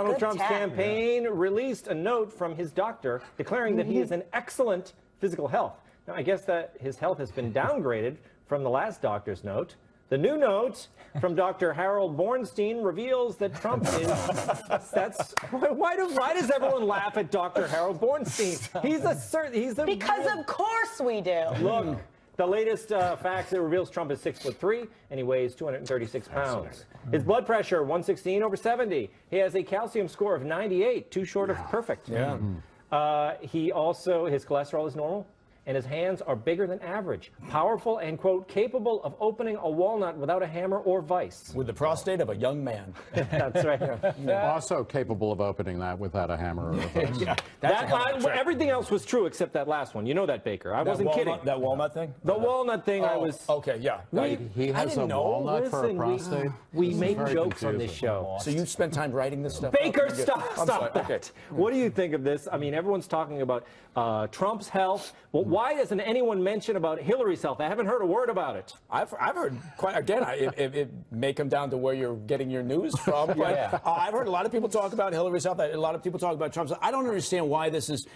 Donald Trump's campaign released a note from his doctor declaring that he is in excellent physical health. Now, I guess that his health has been downgraded from the last doctor's note. The new note from Dr. Harold Bornstein reveals that Trump is. Why does everyone laugh at Dr. Harold Bornstein? Because of course we do. Look. The latest facts, it reveals Trump is 6'3", and he weighs 236 pounds. His blood pressure, 116/70. He has a calcium score of 98, too short of perfect. Yeah. His cholesterol is normal, and his hands are bigger than average. Powerful and, quote, capable of opening a walnut without a hammer or vice. With the prostate of a young man. That's right. Also capable of opening that without a hammer or a vice. Everything else was true except that last one. You know that, Baker. I wasn't kidding. That walnut thing? The walnut thing, I was... Okay, yeah. He has a walnut for a prostate? We make jokes on this show. So you spent time writing this stuff? Baker, stop that. Okay. What do you think of this? I mean, everyone's talking about Trump's health. Well, why doesn't anyone mention about Hillary's health? I haven't heard a word about it. I've heard quite, again, it may come down to where you're getting your news from, but I've heard a lot of people talk about Hillary's health. A lot of people talk about Trump's. I don't understand why this is.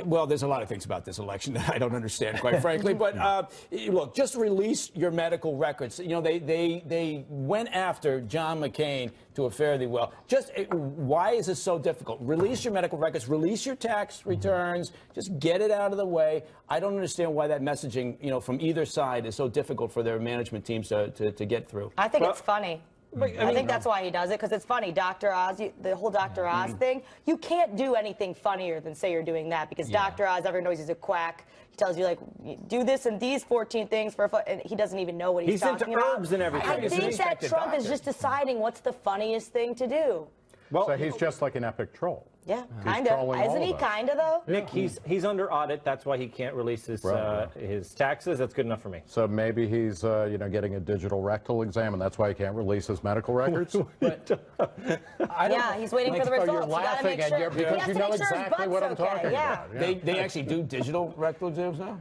Well, there's a lot of things about this election that I don't understand, quite frankly. But look, just release your medical records. You know, they went after John McCain to a fairly well. Just why is this so difficult? Release your medical records. Release your tax returns. Just get it out of the way. I don't understand why that messaging, you know, from either side is so difficult for their management teams to get through. I think it's funny. I think that's why he does it, because it's funny. Dr. Oz, the whole Dr. Oz thing, you can't do anything funnier than say you're doing that, because Dr. Oz, everyone knows he's a quack. He tells you, like, do this and these 14 things for a foot, and he doesn't even know what he's talking about. He's into herbs and everything. I think that Trump is just deciding what's the funniest thing to do. Well, so he's just like an epic troll. Yeah, kind of. Isn't he kind of, though? Nick, he's under audit. That's why he can't release his taxes. That's good enough for me. So maybe he's getting a digital rectal exam, and that's why he can't release his medical records. Yeah, he's waiting for the results. You're laughing, because you know exactly what I'm talking about. They actually do digital rectal exams now?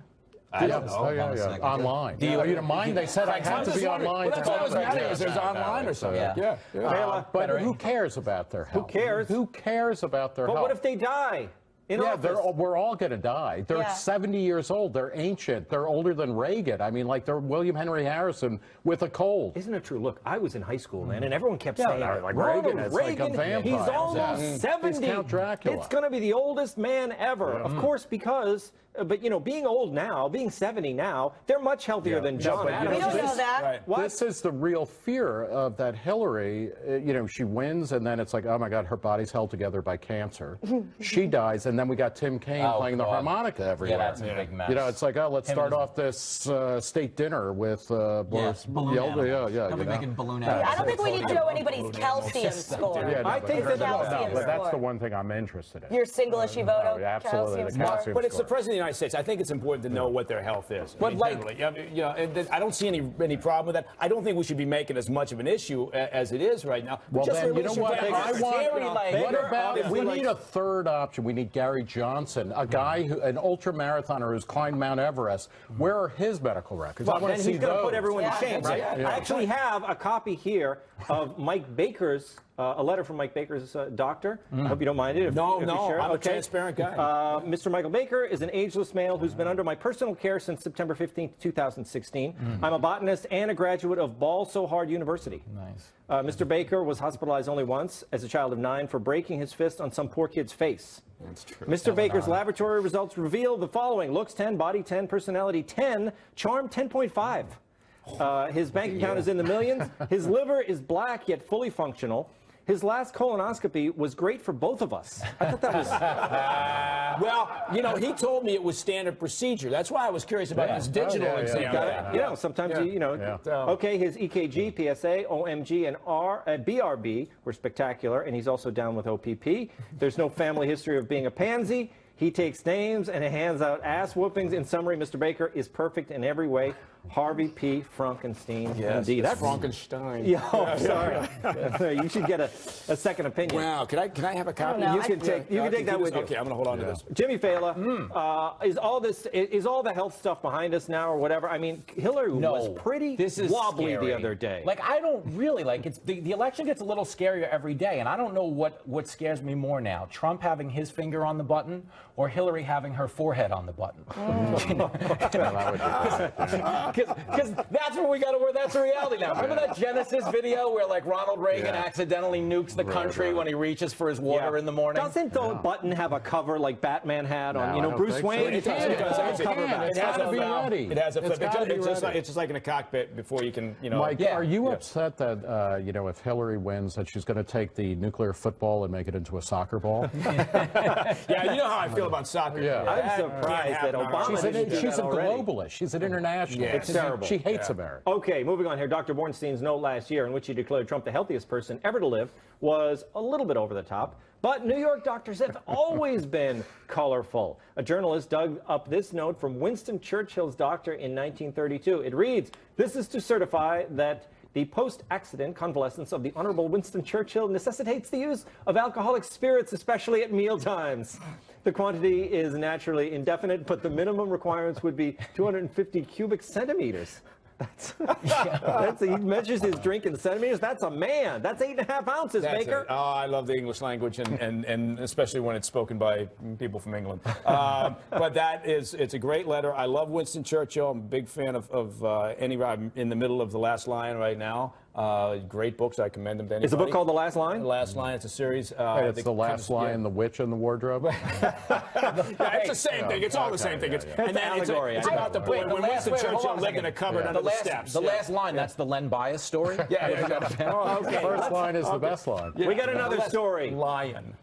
I don't know. Online. Do you mind? They said I had to be online. Well, that's all that matters. There's online or something. But who cares about their health? Who cares? Who cares about their health? But what if they die? We're all going to die. They're 70 years old. They're ancient. They're older than Reagan. I mean, like, they're William Henry Harrison with a cold. Isn't it true? Look, I was in high school, man, and everyone kept saying, like Reagan is like a vampire. He's almost 70. He's Count Dracula. It's going to be the oldest man ever. Of course, because, but, you know, being old now, being 70 now, they're much healthier than John Adams. We don't know that. This is the real fear of that Hillary, she wins, and then it's like, oh, my God, her body's held together by cancer. She dies, and then we got Tim Kaine playing the harmonica everywhere. Yeah, that's a big mess. You know, it's like, oh, let's start off this state dinner with balloon making balloon animals. I don't think we need to know anybody's calcium score. I think that's the one thing I'm interested in. Your single issue vote, absolutely, calcium But it's the President of the United States. I think it's important to know what their health is. But I don't see any problem with that. I don't think we should be making as much of an issue as it is right now. Well, then, you know what? We need need a third option. We need Gary Johnson, a guy an ultra-marathoner who's climbed Mount Everest. Where are his medical records? Well, I want to see he's going to those. put everyone to shame, right? Yeah. I actually have a copy here of Mike Baker's, a letter from Mike Baker's doctor. I hope you don't mind it. No, I'm a transparent guy. Mr. Michael Baker is an ageless male who's been under my personal care since September 15th, 2016. I'm a botanist and a graduate of Ball-So-Hard University. Nice. Mr. Baker was hospitalized only once as a child of 9 for breaking his fist on some poor kid's face. That's true. Mr. Baker's laboratory results reveal the following: looks 10, body 10, personality 10, charm 10.5. His bank account is in the millions. His liver is black yet fully functional. His last colonoscopy was great for both of us. I thought that was... Well, he told me it was standard procedure. That's why I was curious about his digital exam. Sometimes okay, his EKG, PSA, OMG, and BRB were spectacular, and he's also down with OPP. There's no family history of being a pansy. He takes names and hands out ass whoopings. In summary, Mr. Baker is perfect in every way. Harvey P. Frankenstein. Yes, Indeed. That's Frankenstein. Yeah, oh, sorry. You should get a second opinion. Wow, can I have a copy? No, you can take that with you. Okay, I'm gonna hold on to this. Jimmy Failla, is all the health stuff behind us now or whatever? I mean, Hillary was pretty wobbly scary. the other day. Like, I don't really like it's the election gets a little scarier every day, and I don't know what scares me more now: Trump having his finger on the button, or Hillary having her forehead on the button. Because that's that's reality now. Remember that Genesis video where like Ronald Reagan accidentally nukes the country when he reaches for his water in the morning? Doesn't the button have a cover like Batman had on, Bruce Wayne? It does. It has gotta be ready. It has a flip. It's just like in a cockpit before you can, Mike, are you upset that, if Hillary wins, that she's going to take the nuclear football and make it into a soccer ball? Yeah, you know how I feel about soccer. Yeah. I'm surprised that Obama didn't do she's that a already. globalist. She's an internationalist. Yeah. It's terrible. She hates America. Okay, moving on here. Dr. Bornstein's note last year in which he declared Trump the healthiest person ever to live was a little bit over the top. But New York doctors have always been colorful. A journalist dug up this note from Winston Churchill's doctor in 1932. It reads, "This is to certify that the post-accident convalescence of the Honorable Winston Churchill necessitates the use of alcoholic spirits, especially at mealtimes. The quantity is naturally indefinite, but the minimum requirements would be 250 cubic centimeters." He measures his drink in centimeters. That's a man. That's 8.5 ounces, Baker. Oh, I love the English language, and especially when it's spoken by people from England. But it's a great letter. I love Winston Churchill. I'm a big fan of I'm in the middle of The Last Lion right now. Great books. I commend them to anybody. Is the book called The Last Line? The Last Line. It's a series. It's The Last Lion, The Witch, and the Wardrobe. It's the same thing. It's all the same thing. It's allegory. It's about the boy when Winston Churchill lived in a cupboard under the steps. The last line, that's the Len Bias story? Yeah. The first line is the best line. We got another story. Lion.